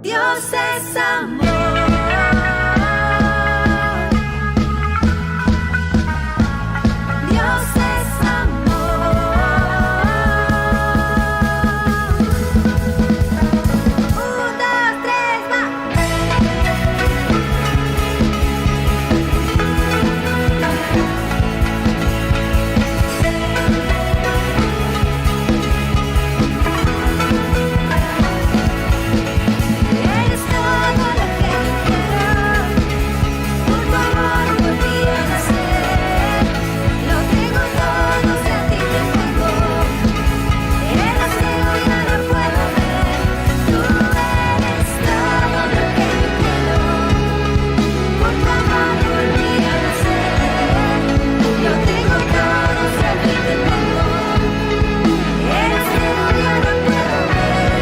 Dios es amor. Dios es amor. Un, dos, tres, va. Eres todo lo que yo quiero. Por tu amor volví a nacer. Lo tengo todo, si a ti te tengo. Era ciego y ahora puedo ver. Tú eres todo lo que yo quiero. Por tu amor volví a nacer. Lo tengo todo, si a ti te tengo. Era ciego y ahora puedo ver.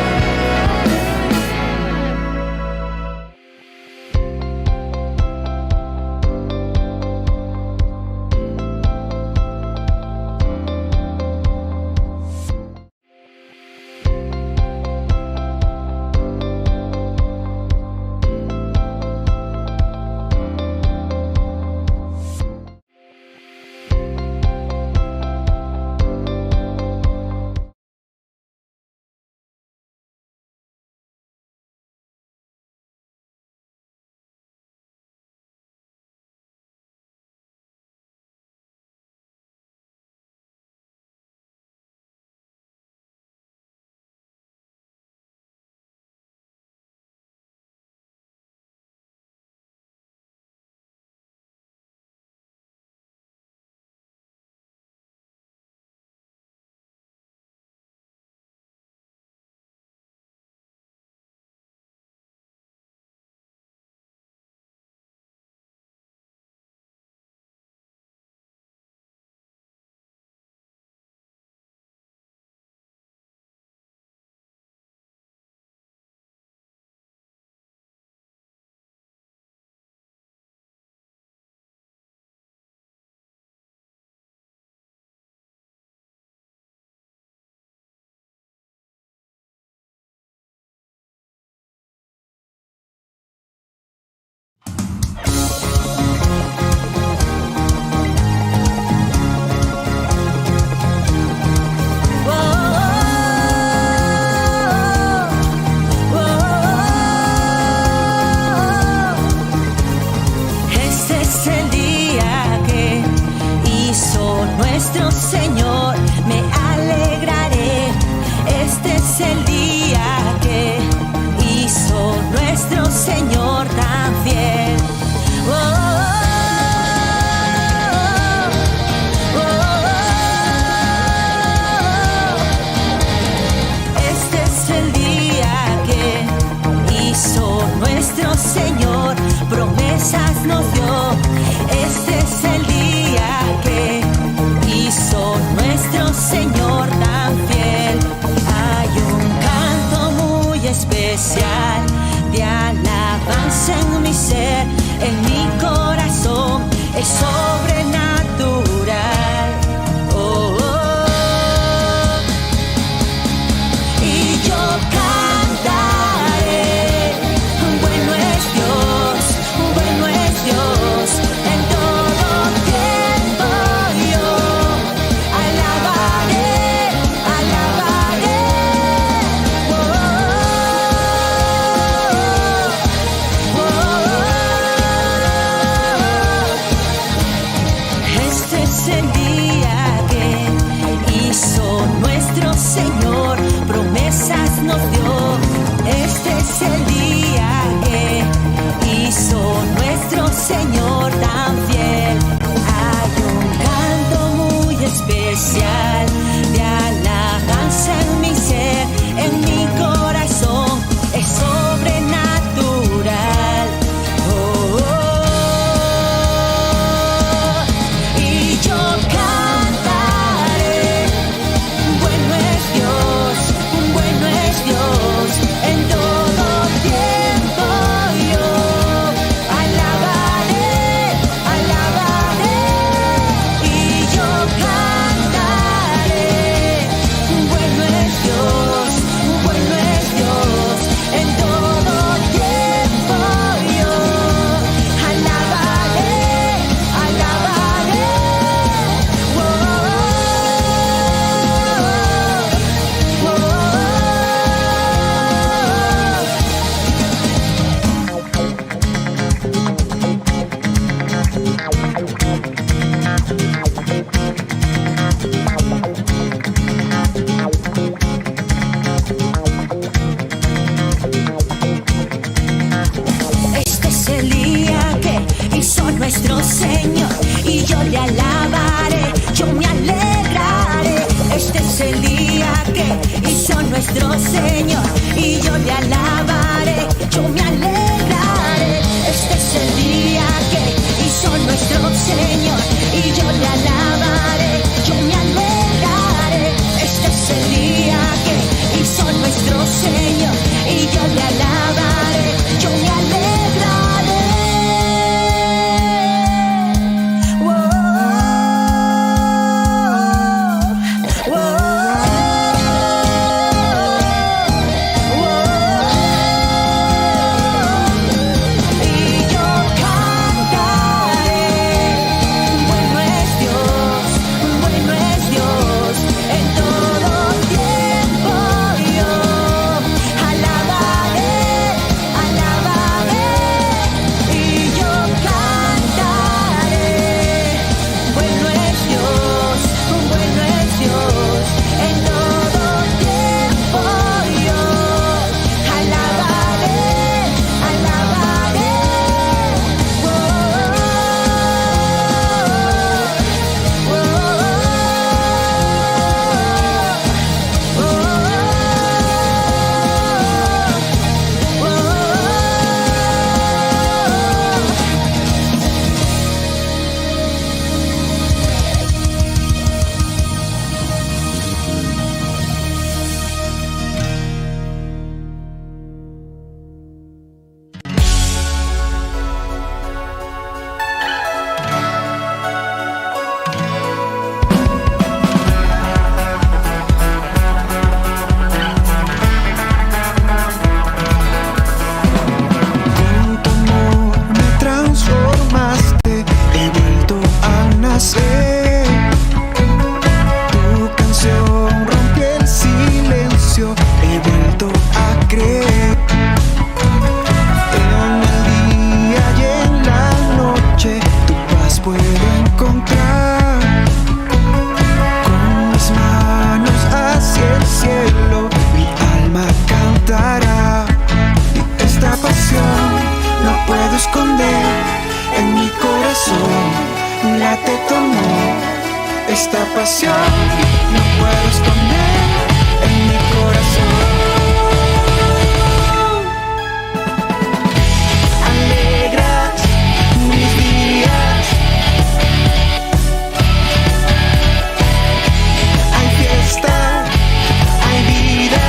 Este es el día que hizo nuestro Señor, me alegraré. Este es el día que hizo nuestro Señor tan fiel. Oh, oh, oh. Este es el día que hizo nuestro Señor, promesas nos dio. Este es el día que hizo nuestro Señor tan fiel. Hay un canto muy especial de alabanza en mi ser, en mi corazón, es sobrenatural. Oh, oh. Y yo cantaré, bueno es Dios, bueno es Dios, en todo tiempo yo alabaré, alabaré. Oh, oh, oh, oh. hizo nuestro Señor, y yo le alabaré, yo me alegraré. Este es el día que hizo nuestro Señor, y yo le alabaré, yo me alegraré. Este es el día que hizo nuestro Señor, y yo le alabaré, yo me alegraré. Este es el día que hizo nuestro Señor, y yo le alabaré, yo me alegraré. Esta pasión no puedo esconder en mi corazón. Alegras mis días, hay fiesta, hay vida.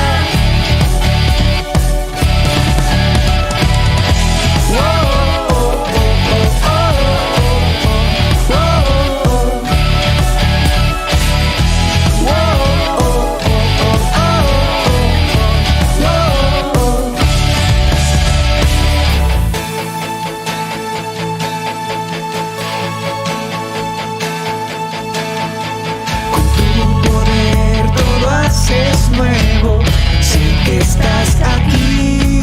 Es nuevo, sé que estás aquí.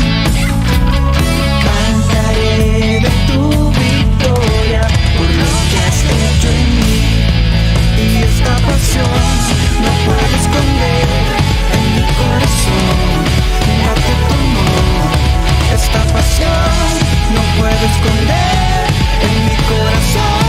Cantaré de tu victoria por lo que has hecho en mí. Y esta pasión no puedo esconder en mi corazón. Date tu amor. Esta pasión no puedo esconder en mi corazón.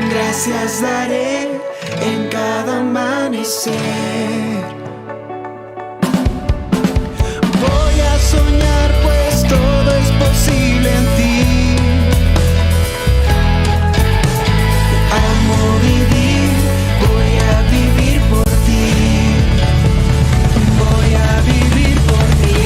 Gracias daré en cada amanecer. Voy a soñar, pues todo es posible en ti. Amo vivir, voy a vivir por ti. Voy a vivir por ti.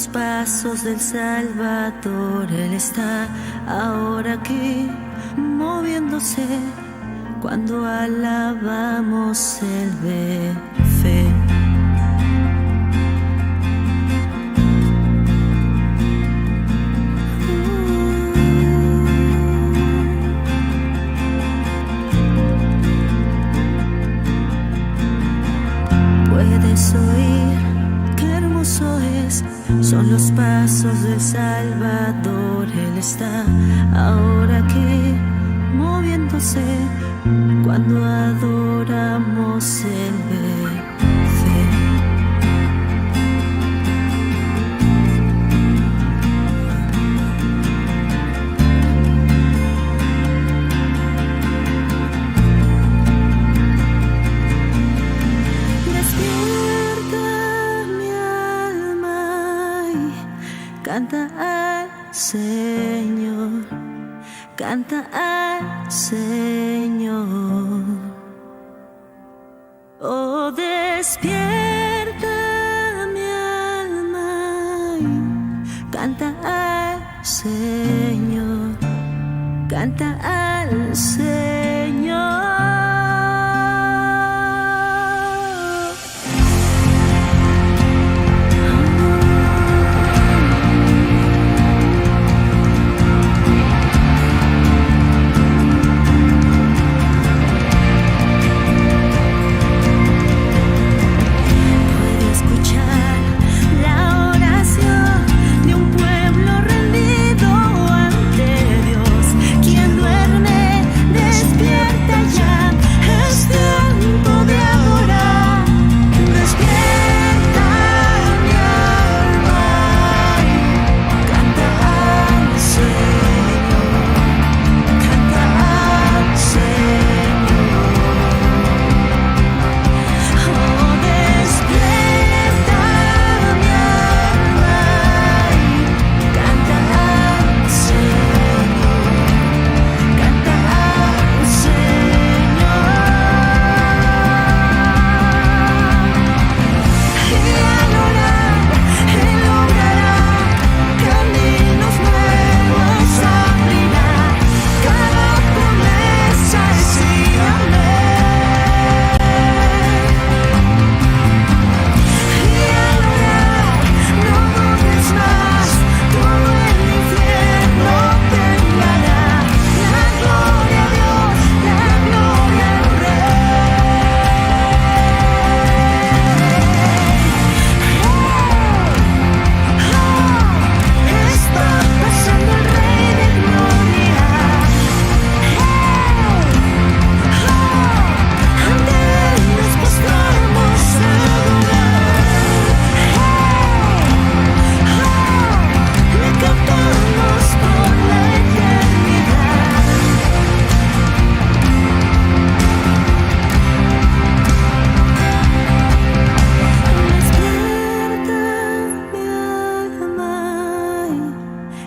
los pasos del Salvador. Él está ahora aquí, moviéndose. Cuando alabamos, Él ve fe. Puedes oír, qué hermoso es, son los pasos del Salvador. Él está ahora aquí, moviéndose. Cuando adoramos, Él ve fe. Canta al Señor, canta al Señor. Oh, despierta mi alma y canta al Señor, canta al Señor.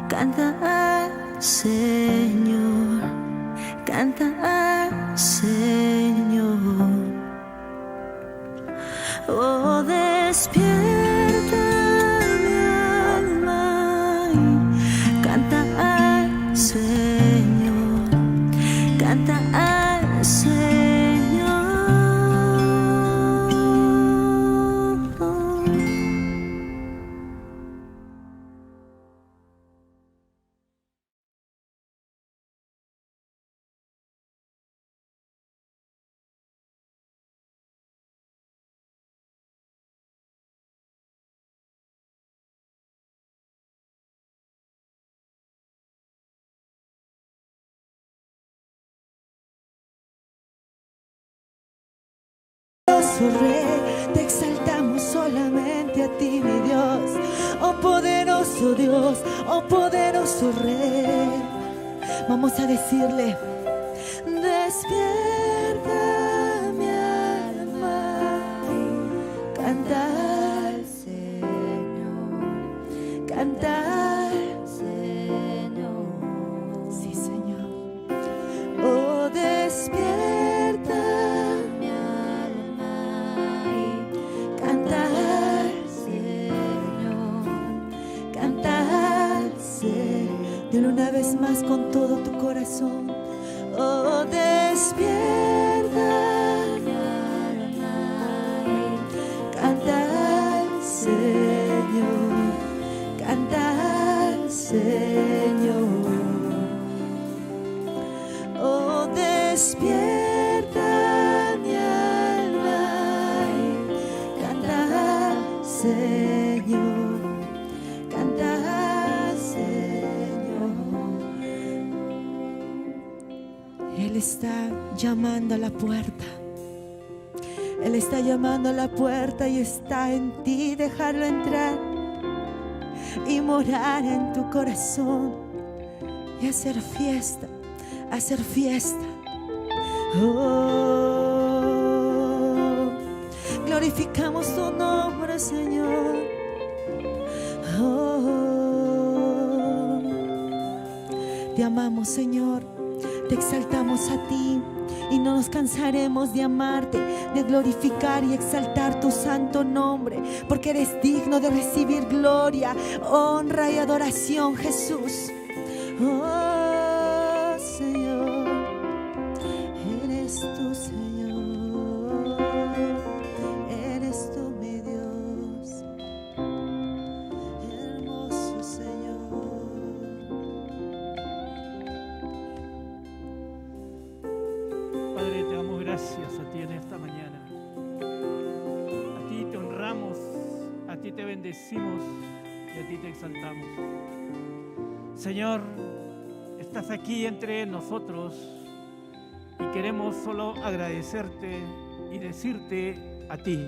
Canta al Señor, canta al Señor. Oh, despierta mi alma y canta al Señor, canta al Señor. Rey, te exaltamos solamente a ti, mi Dios. Oh poderoso Dios, oh poderoso Rey. Vamos a decirle: despierta mi alma, canta al Señor, canta al Señor. Sí, Señor. Oh, despierta mi alma y canta al Señor, Dilo una vez más con todo tu corazón. Oh, despierta, canta al Señor, canta al Señor. Oh, despierta mi alma y canta al Señor, canta al Señor. Él está llamando a la puerta. Él está llamando a la puerta y está en ti. Dejarlo entrar y morar en tu corazón y hacer fiesta, hacer fiesta. Oh, glorificamos tu nombre, Señor. Oh, te amamos, Señor. Te exaltamos a ti y no nos cansaremos de amarte, de glorificar y exaltar tu santo nombre, porque eres digno de recibir gloria, honra y adoración, Jesús. Oh, Señor, eres tú, Señor, eres tú, mi Dios, hermoso Señor. Padre, te damos gracias a ti en esta mañana. A ti te honramos, a ti te bendecimos y a ti te exaltamos. Señor, estás aquí entre nosotros y queremos solo agradecerte y decirte a ti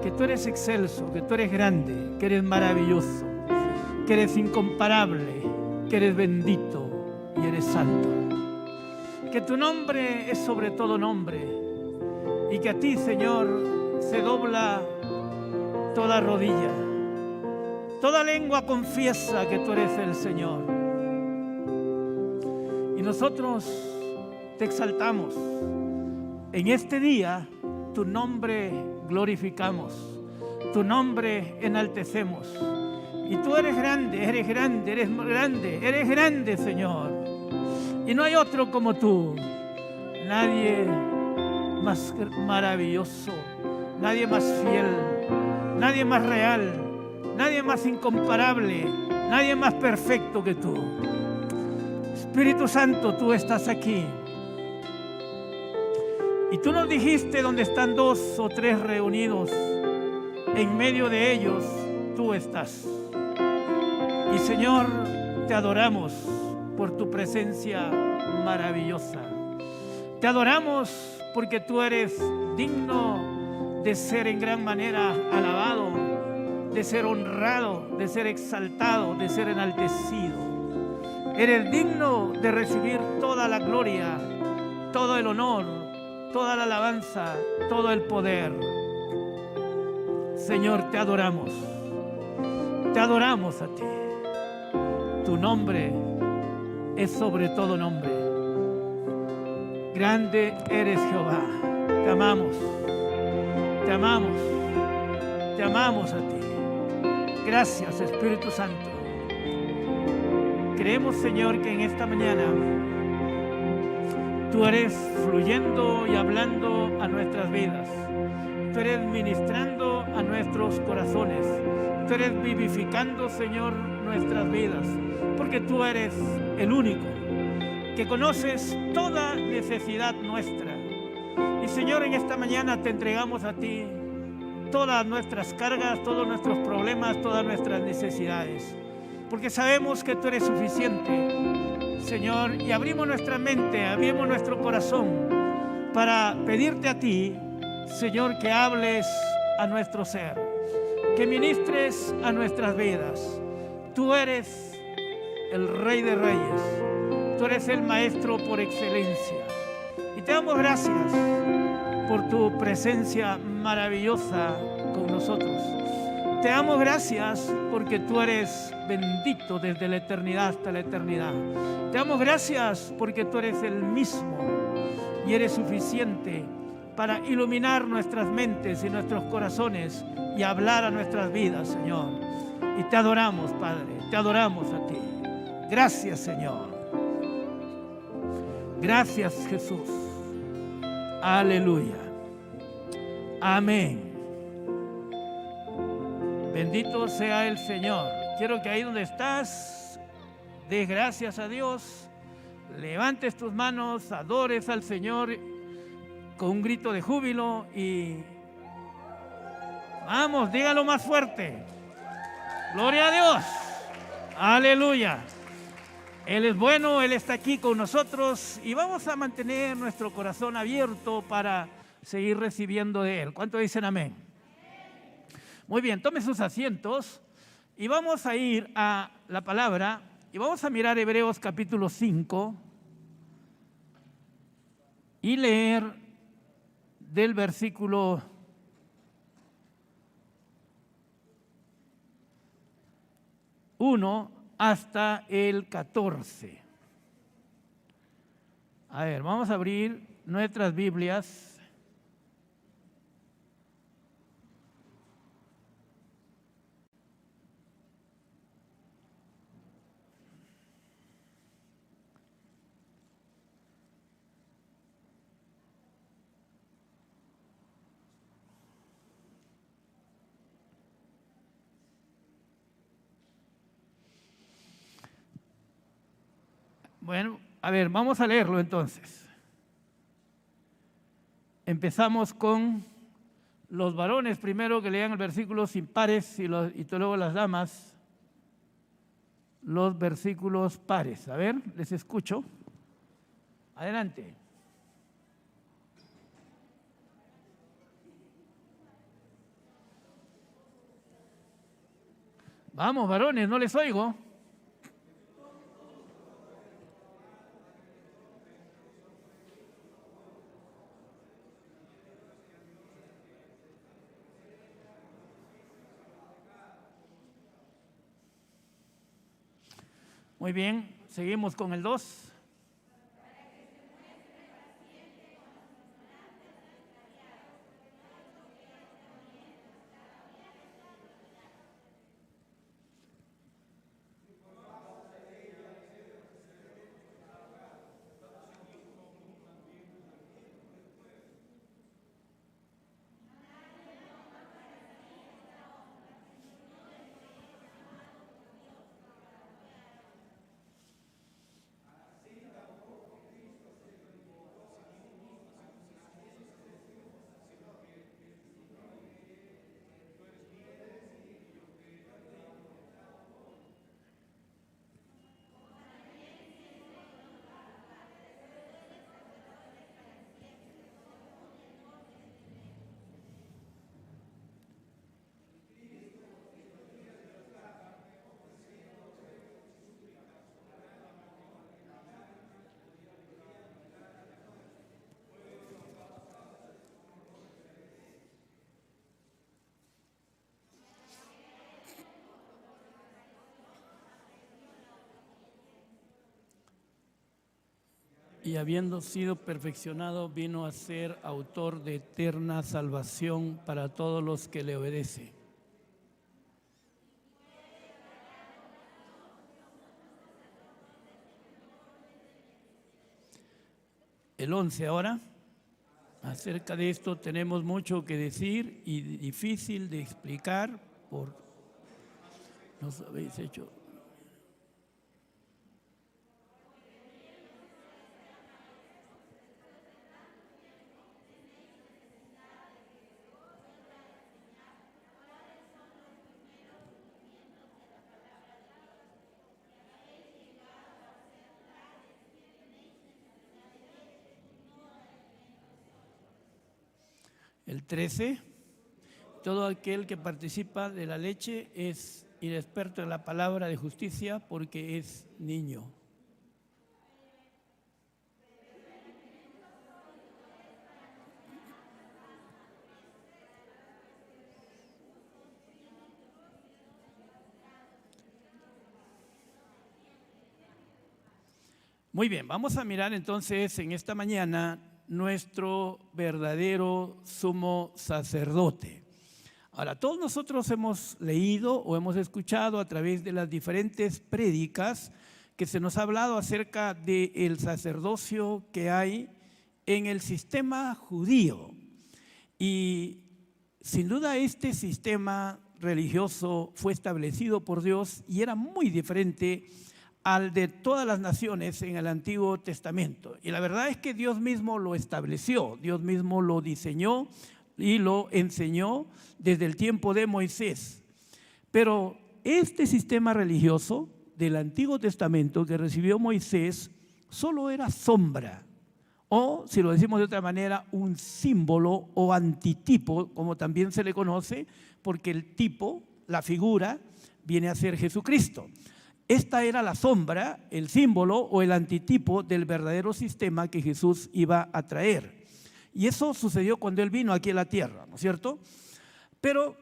que tú eres excelso, que tú eres grande, que eres maravilloso, que eres incomparable, que eres bendito y eres santo. Que tu nombre es sobre todo nombre y que a ti, Señor, se dobla toda rodilla. Toda lengua confiesa que tú eres el Señor. Y nosotros te exaltamos. En este día tu nombre glorificamos, tu nombre enaltecemos. Y tú eres grande, eres grande, eres grande, eres grande, Señor. Y no hay otro como tú. Nadie más maravilloso, nadie más fiel, nadie más real, nadie más incomparable, nadie más perfecto que tú. Espíritu Santo, tú estás aquí. Y tú nos dijiste, donde están 2 o 3 reunidos, en medio de ellos tú estás. Y Señor, te adoramos por tu presencia maravillosa. Te adoramos porque tú eres digno de ser en gran manera alabado, de ser honrado, de ser exaltado, de ser enaltecido. Eres digno de recibir toda la gloria, todo el honor, toda la alabanza, todo el poder. Señor, te adoramos a ti. Tu nombre es sobre todo nombre. Grande eres, Jehová. Te amamos, te amamos, te amamos a ti. Gracias, Espíritu Santo. Creemos, Señor, que en esta mañana tú eres fluyendo y hablando a nuestras vidas. Tú eres ministrando a nuestros corazones. Tú eres vivificando, Señor, nuestras vidas. Porque tú eres el único que conoces toda necesidad nuestra. Y, Señor, en esta mañana te entregamos a ti todas nuestras cargas, todos nuestros problemas, todas nuestras necesidades. Porque sabemos que tú eres suficiente, Señor, y abrimos nuestra mente, abrimos nuestro corazón para pedirte a ti, Señor, que hables a nuestro ser, que ministres a nuestras vidas. Tú eres el Rey de Reyes, tú eres el Maestro por excelencia. Y te damos gracias por tu presencia maravillosa con nosotros. Te damos gracias porque tú eres bendito desde la eternidad hasta la eternidad. Te damos gracias porque tú eres el mismo y eres suficiente para iluminar nuestras mentes y nuestros corazones y hablar a nuestras vidas, Señor. Y te adoramos, Padre, te adoramos a ti. Gracias, Señor. Gracias, Jesús. Aleluya. Amén. Bendito sea el Señor. Quiero que ahí donde estás, des gracias a Dios, levantes tus manos, adores al Señor con un grito de júbilo y vamos, dígalo más fuerte. Gloria a Dios. Aleluya. Él es bueno, Él está aquí con nosotros y vamos a mantener nuestro corazón abierto para seguir recibiendo de Él. ¿Cuántos dicen amén? Muy bien, tomen sus asientos y vamos a ir a la palabra y vamos a mirar Hebreos capítulo 5 y leer del versículo 1 hasta el 14. A ver, vamos a abrir nuestras Biblias. Bueno, a ver, vamos a leerlo entonces. Empezamos con los varones primero, que lean el versículo sin pares y luego las damas los versículos pares. A ver, les escucho. Adelante. Vamos, varones, no les oigo. Muy bien, seguimos con el 2. Y habiendo sido perfeccionado, vino a ser autor de eterna salvación para todos los que le obedecen. El 11 ahora. Acerca de esto tenemos mucho que decir y difícil de explicar, por nos habéis hecho. El 13, todo aquel que participa de la leche es inexperto en la palabra de justicia porque es niño. Muy bien, vamos a mirar entonces en esta mañana nuestro verdadero sumo sacerdote. Ahora, todos nosotros hemos leído o hemos escuchado a través de las diferentes prédicas que se nos ha hablado acerca del sacerdocio que hay en el sistema judío. Y sin duda este sistema religioso fue establecido por Dios y era muy diferente al de todas las naciones en el Antiguo Testamento. Y la verdad es que Dios mismo lo estableció, Dios mismo lo diseñó y lo enseñó desde el tiempo de Moisés. Pero este sistema religioso del Antiguo Testamento que recibió Moisés solo era sombra, o si lo decimos de otra manera, un símbolo o antitipo, como también se le conoce, porque el tipo, la figura, viene a ser Jesucristo. Esta era la sombra, el símbolo o el antitipo del verdadero sistema que Jesús iba a traer. Y eso sucedió cuando Él vino aquí a la tierra, ¿no es cierto? Pero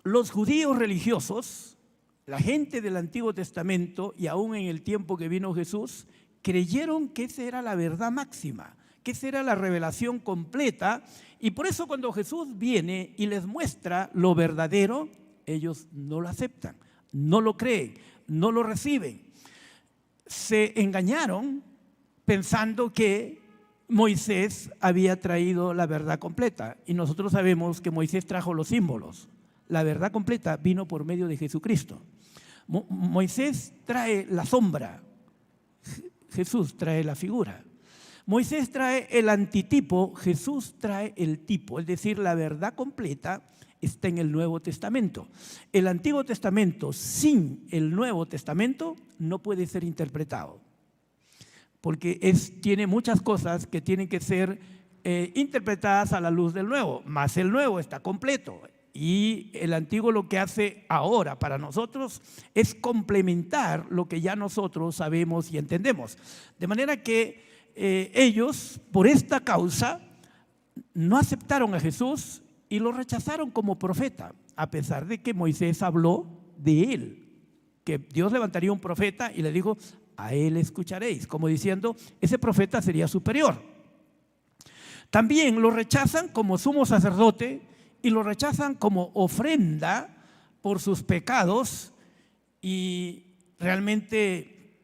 los judíos religiosos, la gente del Antiguo Testamento y aún en el tiempo que vino Jesús, creyeron que esa era la verdad máxima, que esa era la revelación completa, y por eso cuando Jesús viene y les muestra lo verdadero, ellos no lo aceptan, no lo creen, no lo reciben. Se engañaron pensando que Moisés había traído la verdad completa, y nosotros sabemos que Moisés trajo los símbolos. La verdad completa vino por medio de Jesucristo. Moisés trae la sombra, Jesús trae la figura. Moisés trae el antitipo, Jesús trae el tipo, es decir, la verdad completa está en el Nuevo Testamento. El Antiguo Testamento sin el Nuevo Testamento no puede ser interpretado, porque tiene muchas cosas que tienen que ser interpretadas a la luz del Nuevo, más el Nuevo está completo. Y el Antiguo lo que hace ahora para nosotros es complementar lo que ya nosotros sabemos y entendemos. De manera que ellos, por esta causa, no aceptaron a Jesús y lo rechazaron como profeta, a pesar de que Moisés habló de él, que Dios levantaría un profeta y le dijo, a él escucharéis, como diciendo, ese profeta sería superior. También lo rechazan como sumo sacerdote y lo rechazan como ofrenda por sus pecados, y realmente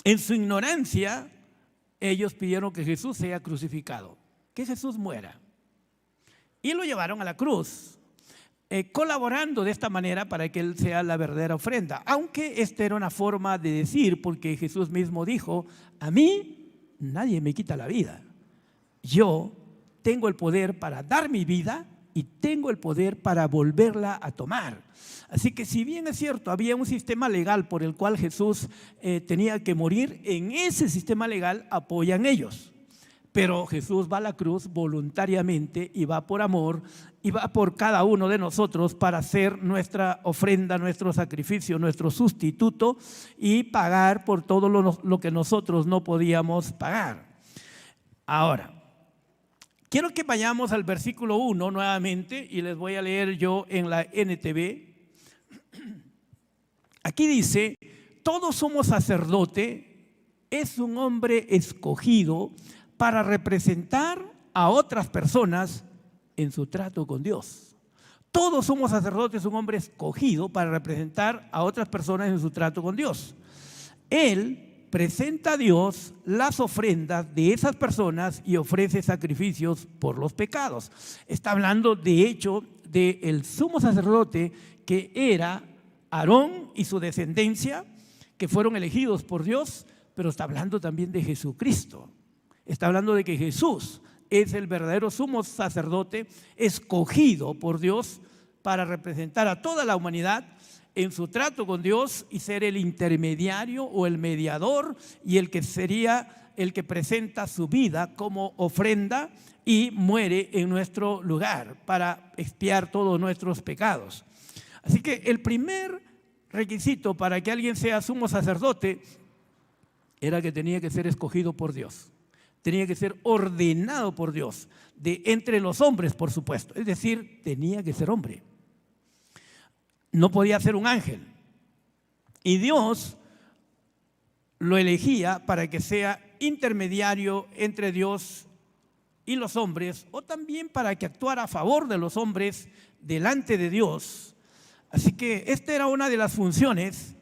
en su ignorancia ellos pidieron que Jesús sea crucificado, que Jesús muera, y lo llevaron a la cruz, colaborando de esta manera para que Él sea la verdadera ofrenda, aunque esta era una forma de decir, porque Jesús mismo dijo, a mí nadie me quita la vida, yo tengo el poder para dar mi vida y tengo el poder para volverla a tomar. Así que si bien es cierto, había un sistema legal por el cual Jesús tenía que morir, en ese sistema legal apoyan ellos. Pero Jesús va a la cruz voluntariamente y va por amor y va por cada uno de nosotros para hacer nuestra ofrenda, nuestro sacrificio, nuestro sustituto y pagar por todo lo que nosotros no podíamos pagar. Ahora, quiero que vayamos al versículo 1 nuevamente y les voy a leer yo en la NTV. Aquí dice, todo sumo sacerdote es un hombre escogido para representar a otras personas en su trato con Dios. Todo sumo sacerdote es un hombre escogido para representar a otras personas en su trato con Dios. Él presenta a Dios las ofrendas de esas personas y ofrece sacrificios por los pecados. Está hablando de hecho del sumo sacerdote que era Aarón y su descendencia, que fueron elegidos por Dios, pero está hablando también de Jesucristo. Está hablando de que Jesús es el verdadero sumo sacerdote escogido por Dios para representar a toda la humanidad en su trato con Dios y ser el intermediario o el mediador y el que sería el que presenta su vida como ofrenda y muere en nuestro lugar para expiar todos nuestros pecados. Así que el primer requisito para que alguien sea sumo sacerdote era que tenía que ser escogido por Dios. Tenía que ser ordenado por Dios, de entre los hombres, por supuesto. Es decir, tenía que ser hombre. No podía ser un ángel. Y Dios lo elegía para que sea intermediario entre Dios y los hombres, o también para que actuara a favor de los hombres delante de Dios. Así que esta era una de las funciones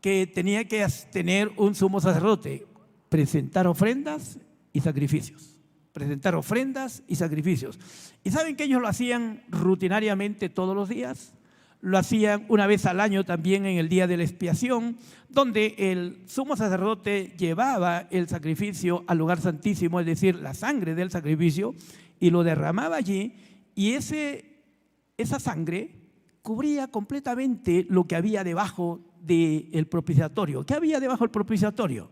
que tenía que tener un sumo sacerdote: presentar ofrendas y sacrificios. Presentar ofrendas y sacrificios. ¿Y saben que ellos lo hacían rutinariamente todos los días? Lo hacían una vez al año también en el día de la expiación, donde el sumo sacerdote llevaba el sacrificio al lugar santísimo, es decir, la sangre del sacrificio, y lo derramaba allí, y esa sangre cubría completamente lo que había debajo del propiciatorio. ¿Qué había debajo del propiciatorio?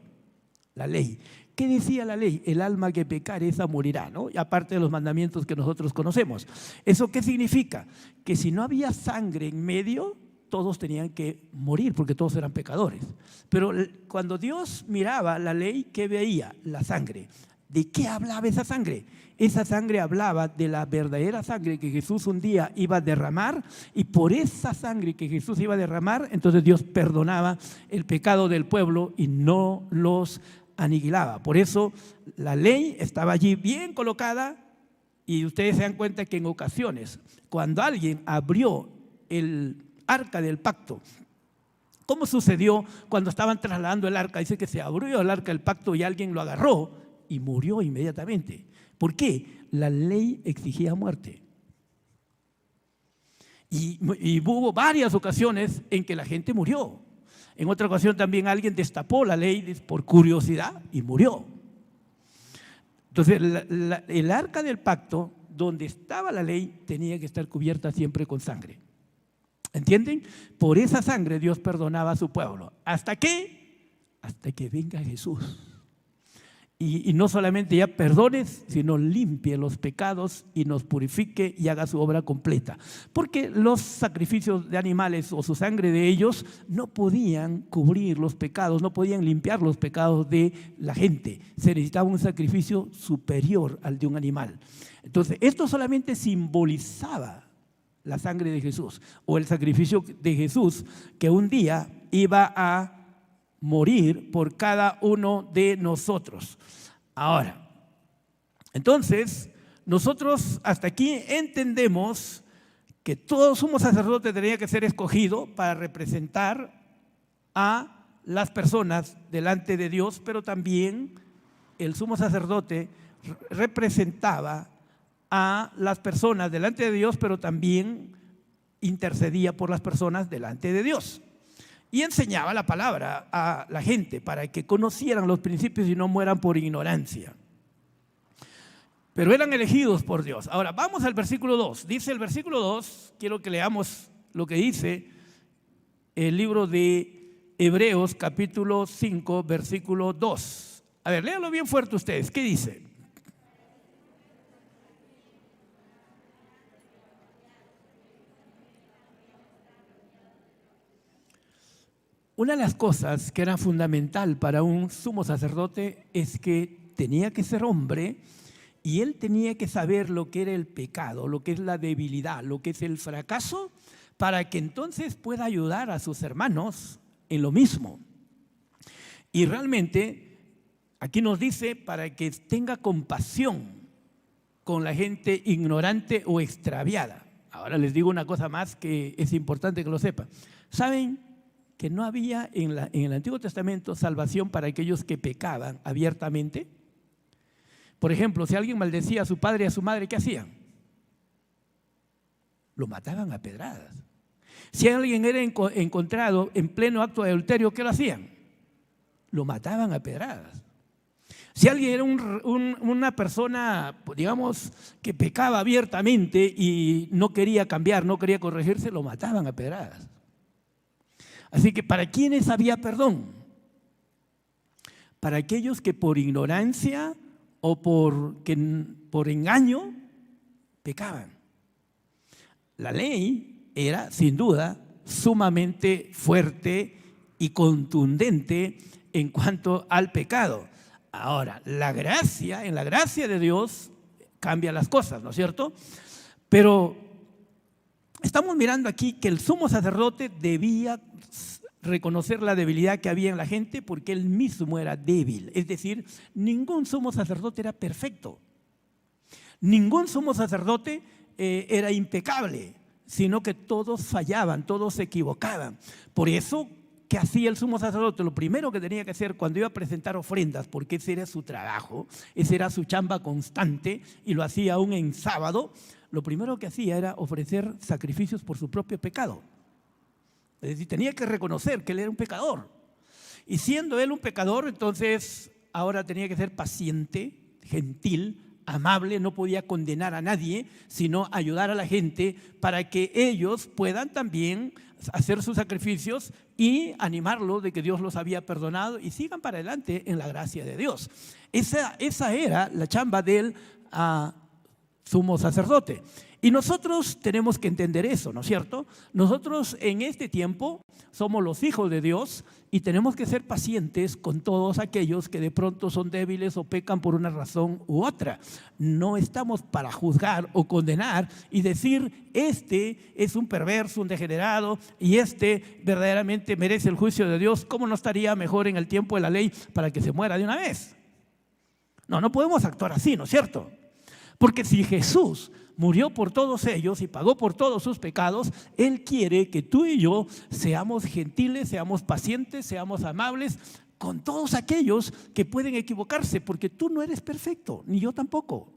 La ley. ¿Qué decía la ley? El alma que pecare, esa morirá, ¿no? Y aparte de los mandamientos que nosotros conocemos. ¿Eso qué significa? Que si no había sangre en medio, todos tenían que morir porque todos eran pecadores. Pero cuando Dios miraba la ley, ¿qué veía? La sangre. ¿De qué hablaba esa sangre? Esa sangre hablaba de la verdadera sangre que Jesús un día iba a derramar, y por esa sangre que Jesús iba a derramar, entonces Dios perdonaba el pecado del pueblo y no los aniquilaba. Por eso la ley estaba allí bien colocada, y ustedes se dan cuenta que en ocasiones, cuando alguien abrió el arca del pacto, ¿cómo sucedió cuando estaban trasladando el arca? Dice que se abrió el arca del pacto y alguien lo agarró y murió inmediatamente. ¿Por qué? La ley exigía muerte. Y hubo varias ocasiones en que la gente murió. En otra ocasión también alguien destapó la ley por curiosidad y murió. Entonces el arca del pacto, donde estaba la ley, tenía que estar cubierta siempre con sangre. ¿Entienden? Por esa sangre Dios perdonaba a su pueblo. ¿Hasta qué? Hasta que venga Jesús. Y no solamente ya perdones, sino limpie los pecados y nos purifique y haga su obra completa. Porque los sacrificios de animales o su sangre de ellos no podían cubrir los pecados, no podían limpiar los pecados de la gente. Se necesitaba un sacrificio superior al de un animal. Entonces, esto solamente simbolizaba la sangre de Jesús, o el sacrificio de Jesús, que un día iba a morir por cada uno de nosotros. Ahora, entonces, nosotros hasta aquí entendemos que todo sumo sacerdote tenía que ser escogido para representar a las personas delante de Dios, pero también el sumo sacerdote representaba a las personas delante de Dios, pero también intercedía por las personas delante de Dios. Y enseñaba la palabra a la gente para que conocieran los principios y no mueran por ignorancia. Pero eran elegidos por Dios. Ahora, vamos al versículo 2. Dice el versículo 2, quiero que leamos lo que dice el libro de Hebreos, capítulo 5, versículo 2. A ver, léanlo bien fuerte ustedes. ¿Qué dice? Una de las cosas que era fundamental para un sumo sacerdote es que tenía que ser hombre, y él tenía que saber lo que era el pecado, lo que es la debilidad, lo que es el fracaso, para que entonces pueda ayudar a sus hermanos en lo mismo. Y realmente aquí nos dice para que tenga compasión con la gente ignorante o extraviada. Ahora les digo una cosa más que es importante que lo sepan. ¿Saben que no había en el Antiguo Testamento salvación para aquellos que pecaban abiertamente? Por ejemplo, si alguien maldecía a su padre y a su madre, ¿qué hacían? Lo mataban a pedradas. Si alguien era encontrado en pleno acto de adulterio, ¿qué lo hacían? Lo mataban a pedradas. Si alguien era una persona, digamos, que pecaba abiertamente y no quería cambiar, no quería corregirse, lo mataban a pedradas. Así que ¿para quiénes había perdón? Para aquellos que por ignorancia o por engaño pecaban. La ley era, sin duda, sumamente fuerte y contundente en cuanto al pecado. Ahora, en la gracia de Dios cambia las cosas, ¿no es cierto? Pero estamos mirando aquí que el sumo sacerdote debía reconocer la debilidad que había en la gente, porque él mismo era débil. Es decir, ningún sumo sacerdote era perfecto. Ningún sumo sacerdote era impecable, sino que todos fallaban, todos se equivocaban. Por eso que hacía el sumo sacerdote? Lo primero que tenía que hacer cuando iba a presentar ofrendas, porque ese era su trabajo, esa era su chamba constante y lo hacía aún en sábado, lo primero que hacía era ofrecer sacrificios por su propio pecado. Es decir, tenía que reconocer que él era un pecador. Y siendo él un pecador, entonces ahora tenía que ser paciente, gentil, amable, no podía condenar a nadie, sino ayudar a la gente para que ellos puedan también hacer sus sacrificios y animarlos de que Dios los había perdonado y sigan para adelante en la gracia de Dios. Esa era la chamba del sumo sacerdote. Y nosotros tenemos que entender eso, ¿no es cierto? Nosotros en este tiempo somos los hijos de Dios y tenemos que ser pacientes con todos aquellos que de pronto son débiles o pecan por una razón u otra. No estamos para juzgar o condenar y decir, este es un perverso, un degenerado y este verdaderamente merece el juicio de Dios. ¿Cómo no estaría mejor en el tiempo de la ley para que se muera de una vez? No podemos actuar así, ¿no es cierto? Porque si Jesús murió por todos ellos y pagó por todos sus pecados, Él quiere que tú y yo seamos gentiles, seamos pacientes, seamos amables con todos aquellos que pueden equivocarse, porque tú no eres perfecto, ni yo tampoco.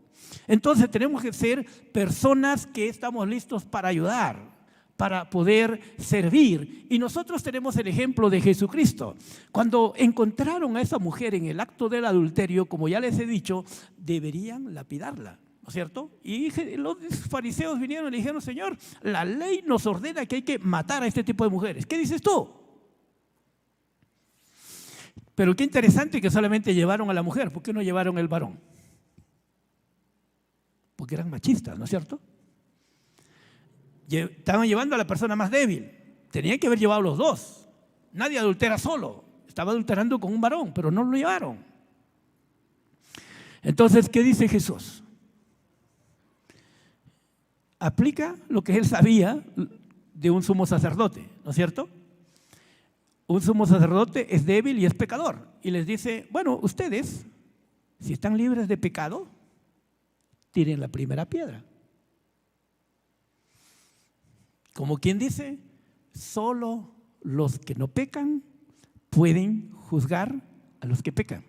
Entonces tenemos que ser personas que estamos listos para ayudar, para poder servir. Y nosotros tenemos el ejemplo de Jesucristo. Cuando encontraron a esa mujer en el acto del adulterio, como ya les he dicho, deberían lapidarla, ¿no es cierto? Y los fariseos vinieron y le dijeron, Señor, la ley nos ordena que hay que matar a este tipo de mujeres. ¿Qué dices tú? Pero qué interesante que solamente llevaron a la mujer. ¿Por qué no llevaron al varón? Porque eran machistas, ¿no es cierto? Estaban llevando a la persona más débil. Tenían que haber llevado a los dos. Nadie adultera solo. Estaba adulterando con un varón, pero no lo llevaron. Entonces, ¿qué dice Jesús? Aplica lo que él sabía de un sumo sacerdote, ¿no es cierto? Un sumo sacerdote es débil y es pecador. Y les dice, bueno, ustedes, si están libres de pecado, tiren la primera piedra. Como quien dice, solo los que no pecan pueden juzgar a los que pecan.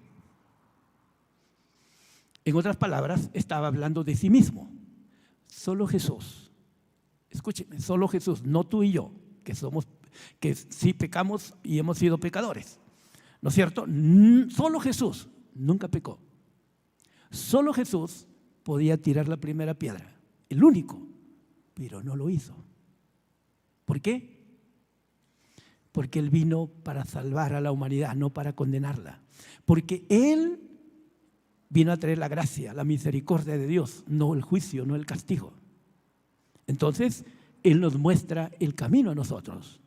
En otras palabras, estaba hablando de sí mismo. Solo Jesús, escúcheme, solo Jesús, no tú y yo, que sí pecamos y hemos sido pecadores, ¿no es cierto? Solo Jesús nunca pecó. Solo Jesús podía tirar la primera piedra, el único, pero no lo hizo. ¿Por qué? Porque Él vino para salvar a la humanidad, no para condenarla. Porque Él vino a traer la gracia, la misericordia de Dios, no el juicio, no el castigo. Entonces, Él nos muestra el camino a nosotros.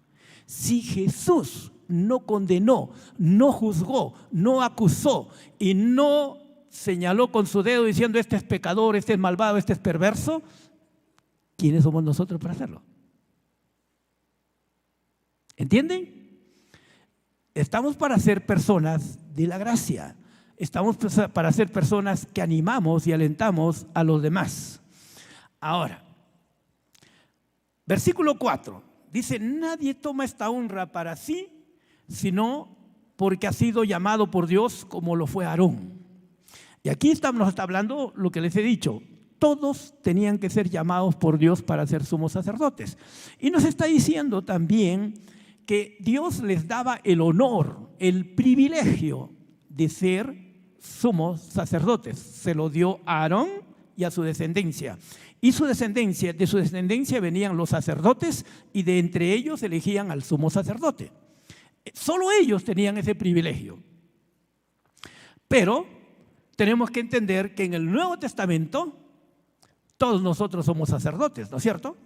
Si Jesús no condenó, no juzgó, no acusó y no señaló con su dedo diciendo este es pecador, este es malvado, este es perverso, ¿quiénes somos nosotros para hacerlo? ¿Entienden? Estamos para ser personas de la gracia. Estamos para ser personas que animamos y alentamos a los demás. Ahora, versículo 4, dice, nadie toma esta honra para sí, sino porque ha sido llamado por Dios como lo fue Aarón. Y aquí nos está hablando lo que les he dicho. Todos tenían que ser llamados por Dios para ser sumos sacerdotes. Y nos está diciendo también que Dios les daba el honor, el privilegio de ser sumos sacerdotes. Se lo dio a Aarón y a su descendencia. Y de su descendencia venían los sacerdotes y de entre ellos elegían al sumo sacerdote. Solo ellos tenían ese privilegio. Pero tenemos que entender que en el Nuevo Testamento todos nosotros somos sacerdotes, ¿no es cierto?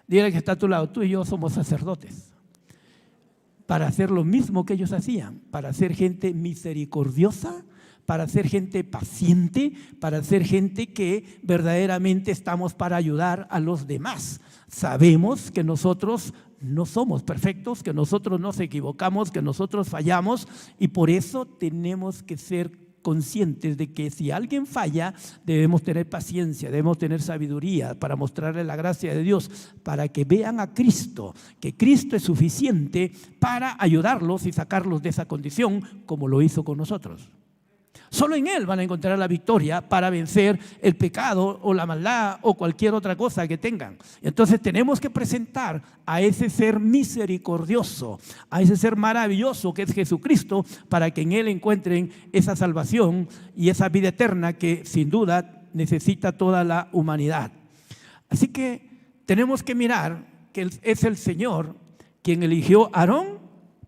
Dile que está a tu lado, tú y yo somos sacerdotes. Para hacer lo mismo que ellos hacían, para ser gente misericordiosa, para ser gente paciente, para ser gente que verdaderamente estamos para ayudar a los demás. Sabemos que nosotros no somos perfectos, que nosotros nos equivocamos, que nosotros fallamos y por eso tenemos que ser conscientes de que si alguien falla, debemos tener paciencia, debemos tener sabiduría para mostrarle la gracia de Dios, para que vean a Cristo, que Cristo es suficiente para ayudarlos y sacarlos de esa condición, como lo hizo con nosotros. Solo en Él van a encontrar la victoria para vencer el pecado o la maldad o cualquier otra cosa que tengan. Entonces tenemos que presentar a ese ser misericordioso, a ese ser maravilloso que es Jesucristo, para que en Él encuentren esa salvación y esa vida eterna que sin duda necesita toda la humanidad. Así que tenemos que mirar que es el Señor quien eligió a Aarón,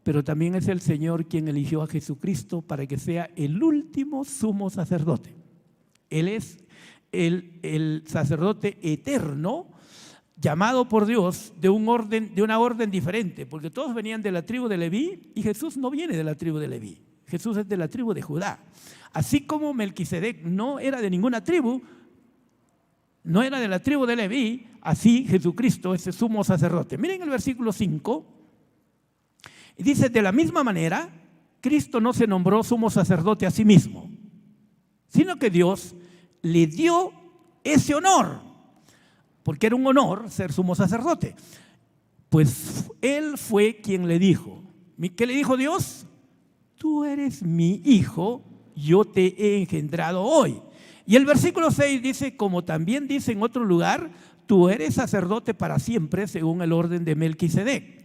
pero también es el Señor quien eligió a Jesucristo para que sea el último sumo sacerdote. Él es el sacerdote eterno, llamado por Dios de una orden diferente, porque todos venían de la tribu de Leví y Jesús no viene de la tribu de Leví. Jesús es de la tribu de Judá. Así como Melquisedec no era de ninguna tribu, no era de la tribu de Leví, así Jesucristo es el sumo sacerdote. Miren el versículo 5. Y dice, de la misma manera, Cristo no se nombró sumo sacerdote a sí mismo, sino que Dios le dio ese honor, porque era un honor ser sumo sacerdote. Pues Él fue quien le dijo. ¿Qué le dijo Dios? Tú eres mi hijo, yo te he engendrado hoy. Y el versículo 6 dice, como también dice en otro lugar, tú eres sacerdote para siempre según el orden de Melquisedec.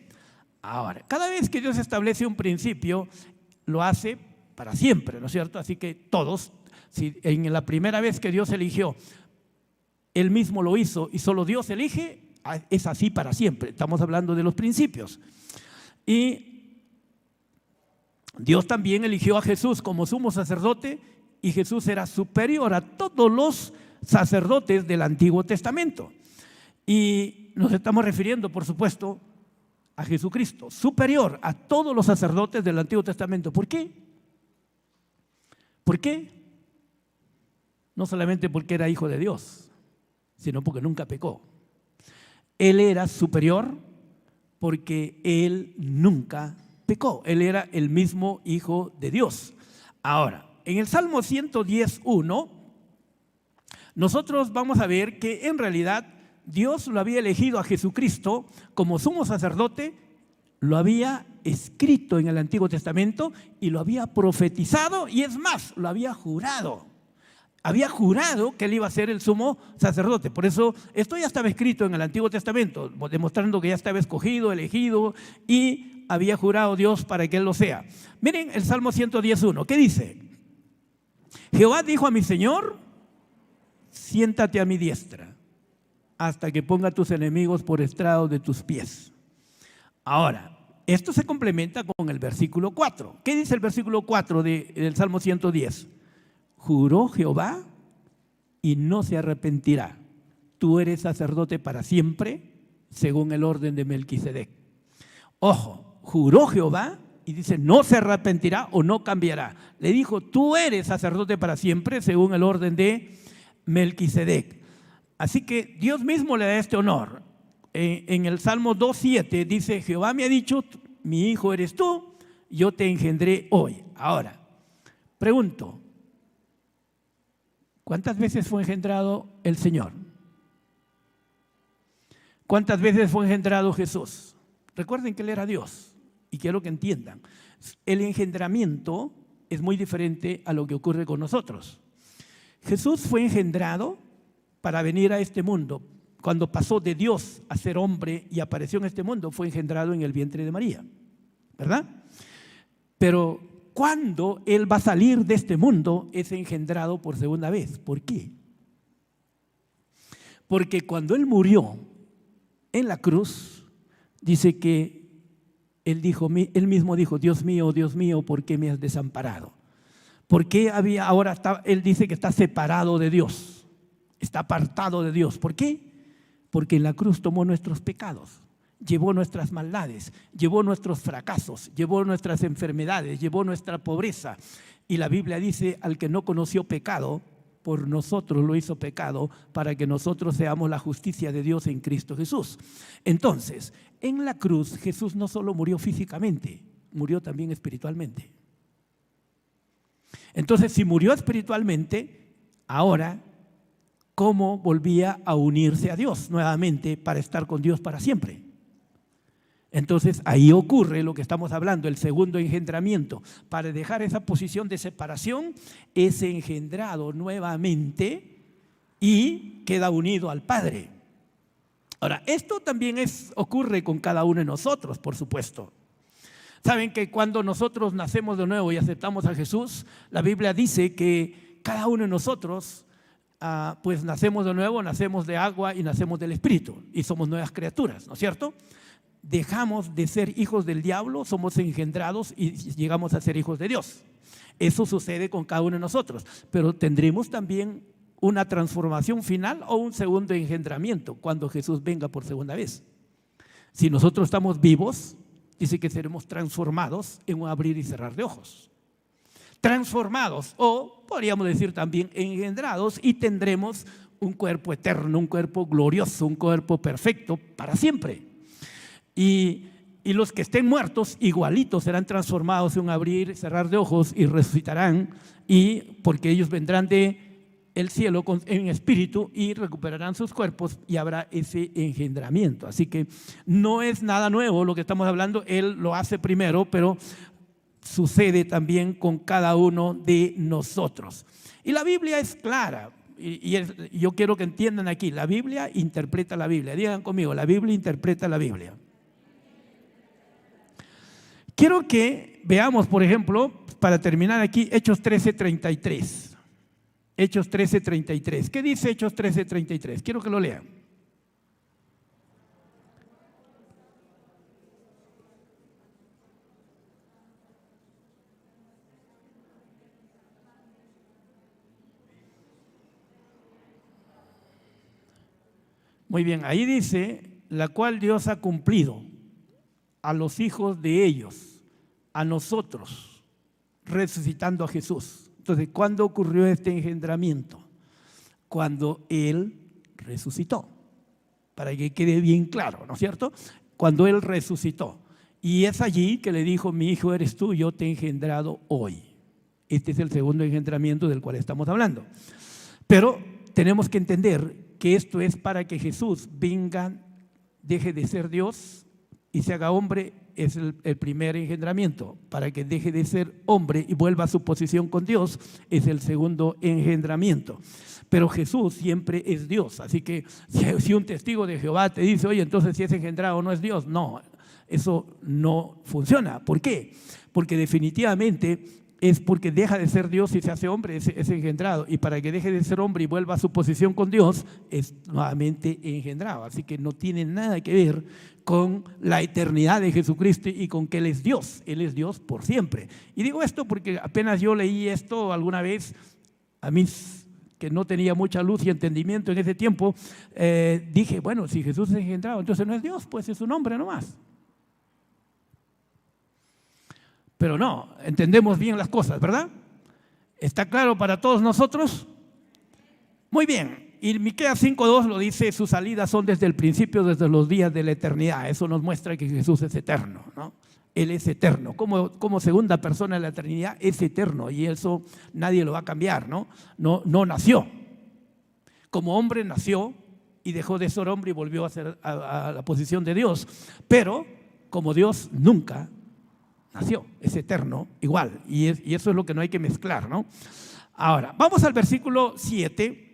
Ahora, cada vez que Dios establece un principio, lo hace para siempre, ¿no es cierto? Así que todos, si en la primera vez que Dios eligió, Él mismo lo hizo y solo Dios elige, es así para siempre. Estamos hablando de los principios. Y Dios también eligió a Jesús como sumo sacerdote y Jesús era superior a todos los sacerdotes del Antiguo Testamento. Y nos estamos refiriendo, por supuesto, a Jesucristo, superior a todos los sacerdotes del Antiguo Testamento. ¿Por qué? ¿Por qué? No solamente porque era hijo de Dios, sino porque nunca pecó. Él era superior porque Él nunca pecó. Él era el mismo hijo de Dios. Ahora, en el Salmo 110:1, nosotros vamos a ver que en realidad Dios lo había elegido a Jesucristo como sumo sacerdote, lo había escrito en el Antiguo Testamento y lo había profetizado, y es más, lo había jurado. Había jurado que Él iba a ser el sumo sacerdote. Por eso esto ya estaba escrito en el Antiguo Testamento, demostrando que ya estaba escogido, elegido, y había jurado Dios para que Él lo sea. Miren el Salmo 110:1, ¿qué dice? Jehová dijo a mi Señor, siéntate a mi diestra, hasta que ponga a tus enemigos por estrado de tus pies. Ahora, esto se complementa con el versículo 4. ¿Qué dice el versículo 4 del Salmo 110? Juró Jehová y no se arrepentirá. Tú eres sacerdote para siempre, según el orden de Melquisedec. Ojo, juró Jehová y dice no se arrepentirá o no cambiará. Le dijo, tú eres sacerdote para siempre, según el orden de Melquisedec. Así que Dios mismo le da este honor. En el Salmo 2:7 dice, Jehová me ha dicho, mi hijo eres tú, yo te engendré hoy. Ahora, pregunto, ¿cuántas veces fue engendrado el Señor? ¿Cuántas veces fue engendrado Jesús? Recuerden que Él era Dios y quiero que entiendan. El engendramiento es muy diferente a lo que ocurre con nosotros. Jesús fue engendrado para venir a este mundo. Cuando pasó de Dios a ser hombre y apareció en este mundo, fue engendrado en el vientre de María, ¿verdad? Pero cuando Él va a salir de este mundo, es engendrado por segunda vez. ¿Por qué? Porque cuando Él murió en la cruz, dice que Él mismo dijo, Dios mío, ¿por qué me has desamparado? ¿Por qué Él dice que está separado de Dios? Está apartado de Dios. ¿Por qué? Porque en la cruz tomó nuestros pecados, llevó nuestras maldades, llevó nuestros fracasos, llevó nuestras enfermedades, llevó nuestra pobreza. Y la Biblia dice, al que no conoció pecado, por nosotros lo hizo pecado, para que nosotros seamos la justicia de Dios en Cristo Jesús. Entonces, en la cruz Jesús no solo murió físicamente, murió también espiritualmente. Entonces, si murió espiritualmente, ahora, ¿cómo volvía a unirse a Dios nuevamente para estar con Dios para siempre? Entonces, ahí ocurre lo que estamos hablando, el segundo engendramiento. Para dejar esa posición de separación, es engendrado nuevamente y queda unido al Padre. Ahora, esto también ocurre con cada uno de nosotros, por supuesto. Saben que cuando nosotros nacemos de nuevo y aceptamos a Jesús, la Biblia dice que cada uno de nosotros, pues nacemos de nuevo, nacemos de agua y nacemos del Espíritu y somos nuevas criaturas, ¿no es cierto? Dejamos de ser hijos del diablo, somos engendrados y llegamos a ser hijos de Dios. Eso sucede con cada uno de nosotros, pero tendremos también una transformación final o un segundo engendramiento cuando Jesús venga por segunda vez. Si nosotros estamos vivos, dice que seremos transformados en un abrir y cerrar de ojos. Transformados, o podríamos decir también engendrados, y tendremos un cuerpo eterno, un cuerpo glorioso, un cuerpo perfecto para siempre. Y los que estén muertos igualitos serán transformados en un abrir y cerrar de ojos y resucitarán, y porque ellos vendrán de el cielo en espíritu y recuperarán sus cuerpos y habrá ese engendramiento. Así que no es nada nuevo lo que estamos hablando, Él lo hace primero, pero sucede también con cada uno de nosotros. Y la Biblia es clara, y yo quiero que entiendan aquí, la Biblia interpreta la Biblia. Digan conmigo, la Biblia interpreta la Biblia. Quiero que veamos, por ejemplo, para terminar aquí, Hechos 13:33. Hechos 13:33. ¿Qué dice Hechos 13:33? Quiero que lo lean. Muy bien, ahí dice, la cual Dios ha cumplido a los hijos de ellos, a nosotros, resucitando a Jesús. Entonces, ¿cuándo ocurrió este engendramiento? Cuando Él resucitó, para que quede bien claro, ¿no es cierto? Cuando Él resucitó. Y es allí que le dijo, mi hijo eres tú, yo te he engendrado hoy. Este es el segundo engendramiento del cual estamos hablando. Pero tenemos que entender que esto es para que Jesús venga, deje de ser Dios y se haga hombre. Es el primer engendramiento. Para que deje de ser hombre y vuelva a su posición con Dios, es el segundo engendramiento. Pero Jesús siempre es Dios. Así que si un testigo de Jehová te dice, oye, entonces si es engendrado no es Dios, no, eso no funciona. ¿Por qué? Porque definitivamente es porque deja de ser Dios y se hace hombre, es engendrado. Y para que deje de ser hombre y vuelva a su posición con Dios, es nuevamente engendrado. Así que no tiene nada que ver con la eternidad de Jesucristo y con que Él es Dios por siempre. Y digo esto porque apenas yo leí esto alguna vez, a mí que no tenía mucha luz y entendimiento en ese tiempo, dije, bueno, si Jesús es engendrado, entonces no es Dios, pues es un hombre nomás. Pero no, entendemos bien las cosas, ¿verdad? ¿Está claro para todos nosotros? Muy bien. Y Miqueas 5:2 lo dice, sus salidas son desde el principio, desde los días de la eternidad. Eso nos muestra que Jesús es eterno, ¿no? Él es eterno. Como segunda persona de la eternidad es eterno y eso nadie lo va a cambiar, ¿no? No nació. Como hombre nació y dejó de ser hombre y volvió a la posición de Dios. Pero como Dios nunca nació, es eterno igual. Y eso es lo que no hay que mezclar, ¿no? Ahora, vamos al versículo 7.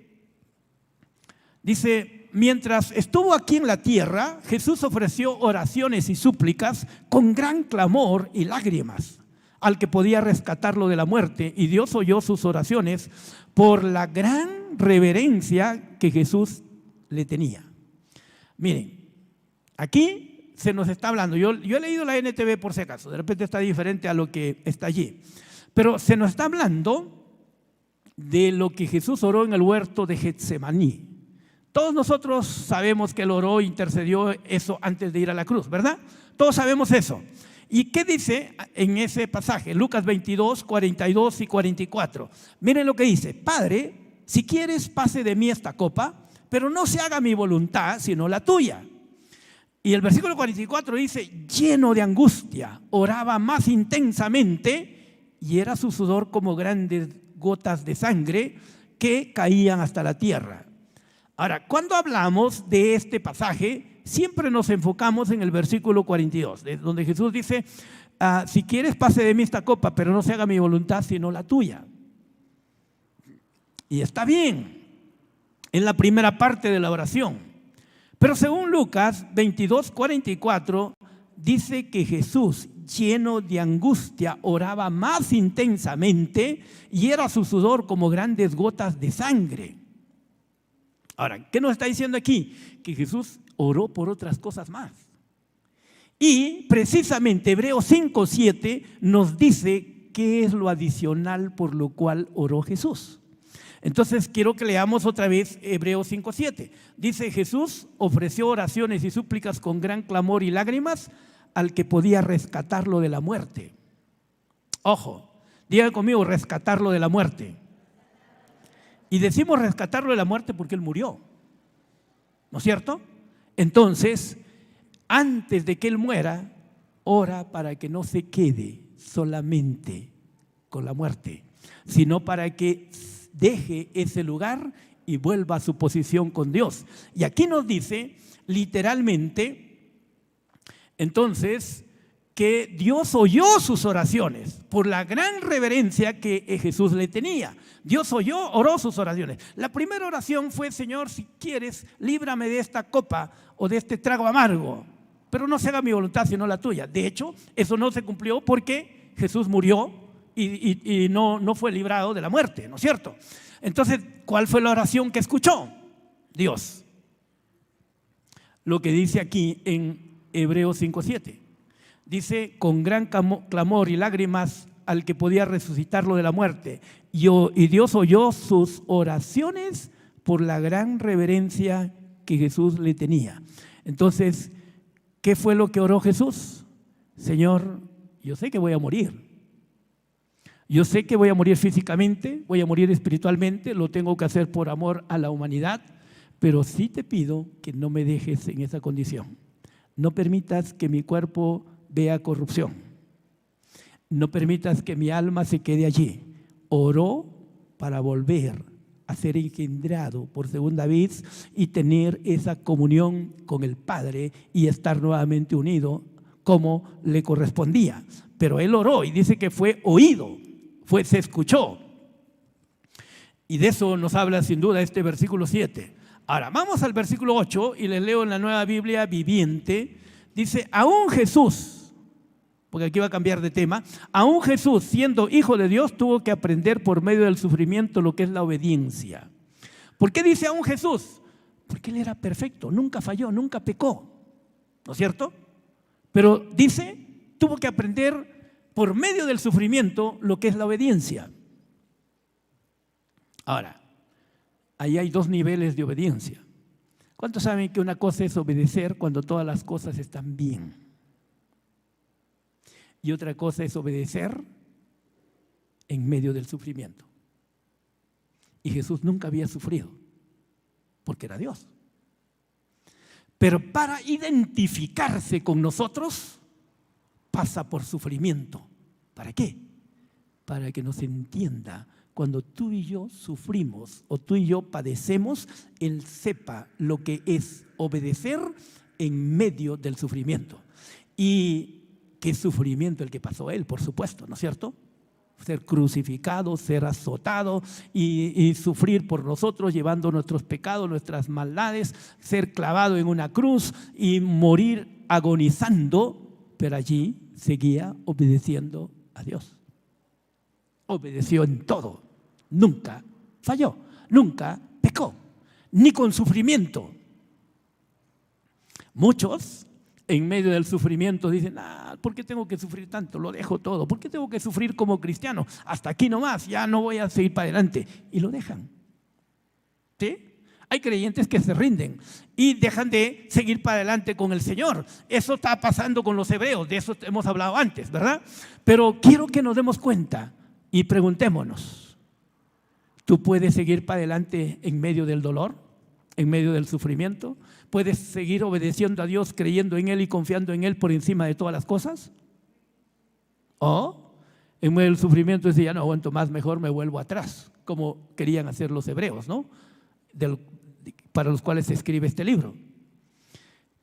Dice, mientras estuvo aquí en la tierra, Jesús ofreció oraciones y súplicas con gran clamor y lágrimas al que podía rescatarlo de la muerte, y Dios oyó sus oraciones por la gran reverencia que Jesús le tenía. Miren, aquí se nos está hablando, yo he leído la NTV por si acaso, de repente está diferente a lo que está allí, pero se nos está hablando de lo que Jesús oró en el huerto de Getsemaní. Todos nosotros sabemos que Él oró e intercedió eso antes de ir a la cruz, ¿verdad? Todos sabemos eso. ¿Y qué dice en ese pasaje? Lucas 22, 42 y 44. Miren lo que dice. Padre, si quieres pase de mí esta copa, pero no se haga mi voluntad, sino la tuya. Y el versículo 44 dice, lleno de angustia, oraba más intensamente y era su sudor como grandes gotas de sangre que caían hasta la tierra. Ahora, cuando hablamos de este pasaje, siempre nos enfocamos en el versículo 42, donde Jesús dice, si quieres pase de mí esta copa, pero no se haga mi voluntad sino la tuya. Y está bien, en la primera parte de la oración. Pero según Lucas 22:44, dice que Jesús, lleno de angustia, oraba más intensamente y era su sudor como grandes gotas de sangre. Ahora, ¿qué nos está diciendo aquí? Que Jesús oró por otras cosas más. Y precisamente Hebreos 5:7 nos dice qué es lo adicional por lo cual oró Jesús. Entonces quiero que leamos otra vez Hebreos 5:7. Dice: Jesús ofreció oraciones y súplicas con gran clamor y lágrimas al que podía rescatarlo de la muerte. Ojo, digan conmigo, rescatarlo de la muerte. Y decimos rescatarlo de la muerte porque Él murió, ¿no es cierto? Entonces, antes de que Él muera, ora para que no se quede solamente con la muerte, sino para que deje ese lugar y vuelva a su posición con Dios. Y aquí nos dice literalmente, entonces, que Dios oyó sus oraciones por la gran reverencia que Jesús le tenía. Dios oró sus oraciones. La primera oración fue: Señor, si quieres, líbrame de esta copa o de este trago amargo, pero no se haga mi voluntad sino la tuya. De hecho, eso no se cumplió porque Jesús murió y no fue librado de la muerte, ¿no es cierto? Entonces, ¿cuál fue la oración que escuchó Dios? Lo que dice aquí en Hebreos 5:7. Dice: con gran clamor y lágrimas al que podía resucitarlo de la muerte. Y Dios oyó sus oraciones por la gran reverencia que Jesús le tenía. Entonces, ¿qué fue lo que oró Jesús? Señor, yo sé que voy a morir. Yo sé que voy a morir físicamente, voy a morir espiritualmente, lo tengo que hacer por amor a la humanidad, pero sí te pido que no me dejes en esa condición. No permitas que mi cuerpo vea corrupción. No permitas que mi alma se quede allí. Oró para volver a ser engendrado por segunda vez y tener esa comunión con el Padre y estar nuevamente unido como le correspondía. Pero él oró y dice que fue oído, se escuchó. Y de eso nos habla sin duda este versículo 7. Ahora, vamos al versículo 8 y les leo en la Nueva Biblia Viviente. Dice: aún Jesús, porque aquí va a cambiar de tema, aún Jesús, siendo hijo de Dios, tuvo que aprender por medio del sufrimiento lo que es la obediencia. ¿Por qué dice aún Jesús? Porque Él era perfecto, nunca falló, nunca pecó, ¿no es cierto? Pero dice, tuvo que aprender por medio del sufrimiento lo que es la obediencia. Ahora, ahí hay dos niveles de obediencia. ¿Cuántos saben que una cosa es obedecer cuando todas las cosas están bien? Y otra cosa es obedecer en medio del sufrimiento. Y Jesús nunca había sufrido, porque era Dios. Pero para identificarse con nosotros, pasa por sufrimiento. ¿Para qué? Para que nos entienda. Cuando tú y yo sufrimos o tú y yo padecemos, Él sepa lo que es obedecer en medio del sufrimiento. Y qué sufrimiento el que pasó Él, por supuesto, ¿no es cierto? Ser crucificado, ser azotado y sufrir por nosotros, llevando nuestros pecados, nuestras maldades, ser clavado en una cruz y morir agonizando, pero allí seguía obedeciendo a Dios. Obedeció en todo, nunca falló, nunca pecó, ni con sufrimiento. Muchos en medio del sufrimiento dicen: ¿por qué tengo que sufrir tanto? Lo dejo todo. ¿Por qué tengo que sufrir como cristiano? Hasta aquí nomás, ya no voy a seguir para adelante. Y lo dejan. ¿Sí? Hay creyentes que se rinden y dejan de seguir para adelante con el Señor. Eso está pasando con los hebreos, de eso hemos hablado antes, ¿verdad? Pero quiero que nos demos cuenta y preguntémonos: ¿tú puedes seguir para adelante en medio del dolor? ¿En medio del sufrimiento? ¿Puedes seguir obedeciendo a Dios, creyendo en Él y confiando en Él por encima de todas las cosas? ¿O En medio del sufrimiento dice, ya no aguanto más, mejor me vuelvo atrás, como querían hacer los hebreos, ¿no? Para los cuales se escribe este libro.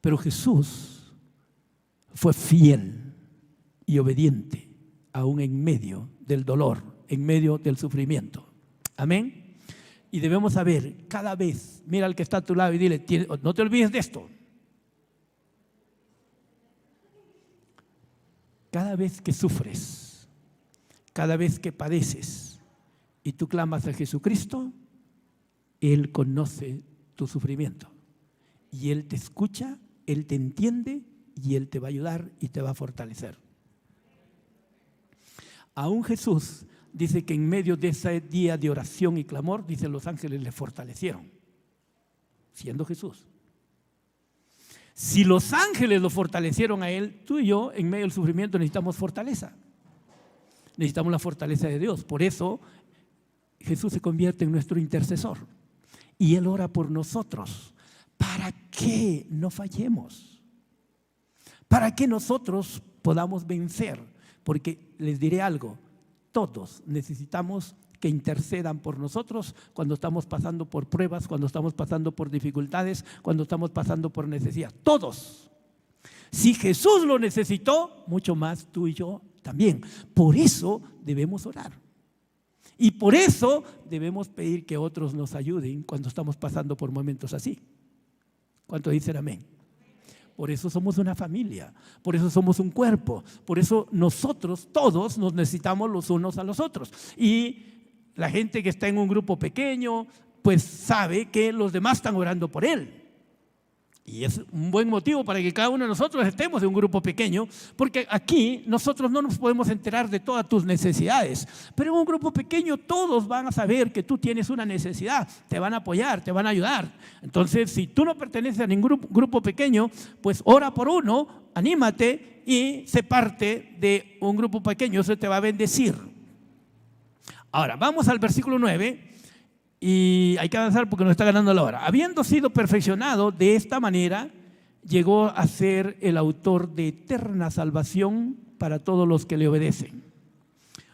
Pero Jesús fue fiel y obediente, aún en medio del dolor, en medio del sufrimiento. Amén. Y debemos saber cada vez, mira al que está a tu lado y dile, no te olvides de esto. Cada vez que sufres, cada vez que padeces y tú clamas a Jesucristo, Él conoce tu sufrimiento y Él te escucha, Él te entiende y Él te va a ayudar y te va a fortalecer. Aún Jesús dice que en medio de ese día de oración y clamor, dice, los ángeles le fortalecieron, siendo Jesús. Si los ángeles lo fortalecieron a Él, tú y yo en medio del sufrimiento necesitamos fortaleza. Necesitamos la fortaleza de Dios. Por eso Jesús se convierte en nuestro intercesor y Él ora por nosotros para que no fallemos, para que nosotros podamos vencer. Porque les diré algo, todos necesitamos que intercedan por nosotros cuando estamos pasando por pruebas, cuando estamos pasando por dificultades, cuando estamos pasando por necesidad. Todos. Si Jesús lo necesitó, mucho más tú y yo también. Por eso debemos orar. Y por eso debemos pedir que otros nos ayuden cuando estamos pasando por momentos así. ¿Cuántos dicen amén? Por eso somos una familia, por eso somos un cuerpo, por eso nosotros todos nos necesitamos los unos a los otros. Y la gente que está en un grupo pequeño, pues sabe que los demás están orando por él. Y es un buen motivo para que cada uno de nosotros estemos en un grupo pequeño, porque aquí nosotros no nos podemos enterar de todas tus necesidades, pero en un grupo pequeño todos van a saber que tú tienes una necesidad, te van a apoyar, te van a ayudar. Entonces, si tú no perteneces a ningún grupo pequeño, pues ora por uno, anímate y sé parte de un grupo pequeño, eso te va a bendecir. Ahora, vamos al versículo 9. Y hay que avanzar porque nos está ganando la hora. Habiendo sido perfeccionado de esta manera, llegó a ser el autor de eterna salvación para todos los que le obedecen.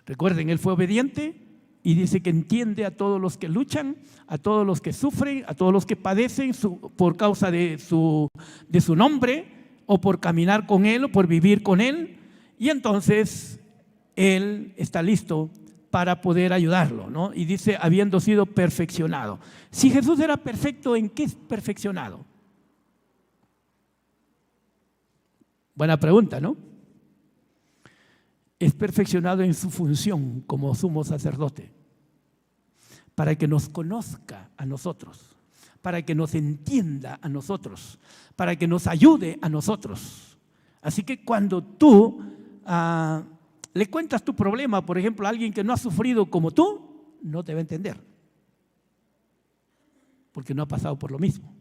Recuerden, Él fue obediente y dice que entiende a todos los que luchan, a todos los que sufren, a todos los que padecen por causa de su nombre, o por caminar con Él, o por vivir con Él. Y entonces Él está listo para poder ayudarlo, ¿no? Y dice, habiendo sido perfeccionado. Si Jesús era perfecto, ¿en qué es perfeccionado? Buena pregunta, ¿no? Es perfeccionado en su función como sumo sacerdote, para que nos conozca a nosotros, para que nos entienda a nosotros, para que nos ayude a nosotros. Así que cuando tú le cuentas tu problema, por ejemplo, a alguien que no ha sufrido como tú, no te va a entender, porque no ha pasado por lo mismo.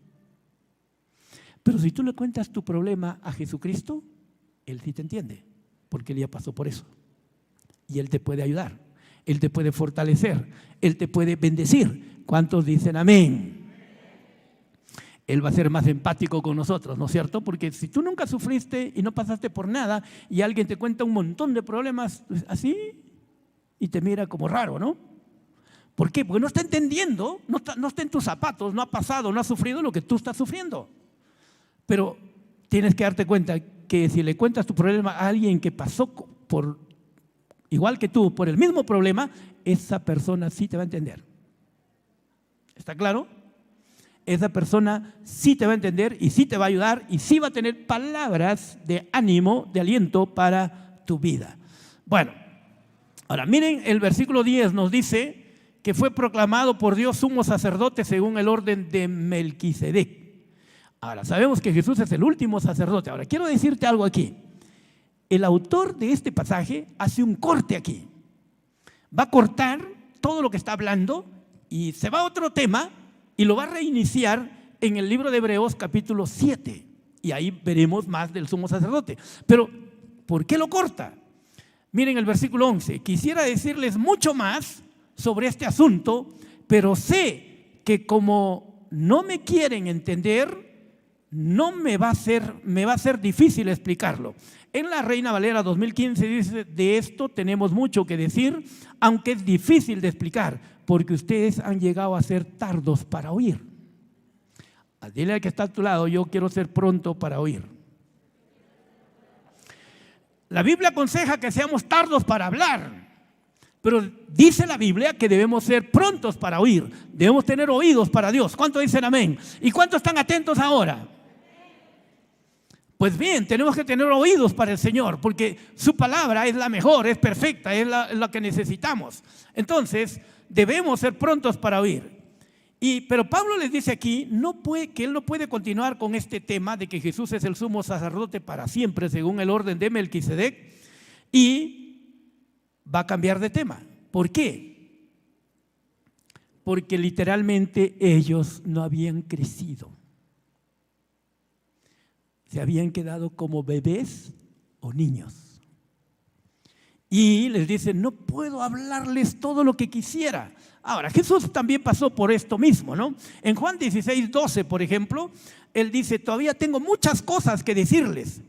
Pero si tú le cuentas tu problema a Jesucristo, Él sí te entiende, porque Él ya pasó por eso. Y Él te puede ayudar, Él te puede fortalecer, Él te puede bendecir. ¿Cuántos dicen amén? Él va a ser más empático con nosotros, ¿no es cierto? Porque si tú nunca sufriste y no pasaste por nada y alguien te cuenta un montón de problemas así y te mira como raro, ¿no? ¿Por qué? Porque no está entendiendo, no está en tus zapatos, no ha pasado, no ha sufrido lo que tú estás sufriendo. Pero tienes que darte cuenta que si le cuentas tu problema a alguien que pasó por, igual que tú, por el mismo problema, esa persona sí te va a entender. ¿Está claro? Esa persona sí te va a entender y sí te va a ayudar y sí va a tener palabras de ánimo, de aliento para tu vida. Bueno, ahora miren, el versículo 10 nos dice que fue proclamado por Dios sumo sacerdote según el orden de Melquisedec. Ahora, sabemos que Jesús es el último sacerdote. Ahora, quiero decirte algo aquí. El autor de este pasaje hace un corte aquí. Va a cortar todo lo que está hablando y se va a otro tema y lo va a reiniciar en el libro de Hebreos capítulo 7. Y ahí veremos más del sumo sacerdote. Pero, ¿por qué lo corta? Miren el versículo 11. Quisiera decirles mucho más sobre este asunto, pero sé que como no me quieren entender, me va a ser difícil explicarlo. En la Reina Valera 2015 dice: de esto tenemos mucho que decir, aunque es difícil de explicar, porque ustedes han llegado a ser tardos para oír. Dile al que está a tu lado: yo quiero ser pronto para oír. La Biblia aconseja que seamos tardos para hablar, pero dice la Biblia que debemos ser prontos para oír. Debemos tener oídos para Dios. ¿Cuántos dicen amén? ¿Y cuántos están atentos ahora? Pues bien, tenemos que tener oídos para el Señor, porque su palabra es la mejor, es perfecta, es la que necesitamos. Entonces, debemos ser prontos para oír. Pero Pablo les dice aquí que él no puede continuar con este tema de que Jesús es el sumo sacerdote para siempre, según el orden de Melquisedec, y va a cambiar de tema. ¿Por qué? Porque literalmente ellos no habían crecido. Se habían quedado como bebés o niños. Y les dice: no puedo hablarles todo lo que quisiera. Ahora, Jesús también pasó por esto mismo, ¿no? En Juan 16:12, por ejemplo, él dice: todavía tengo muchas cosas que decirles,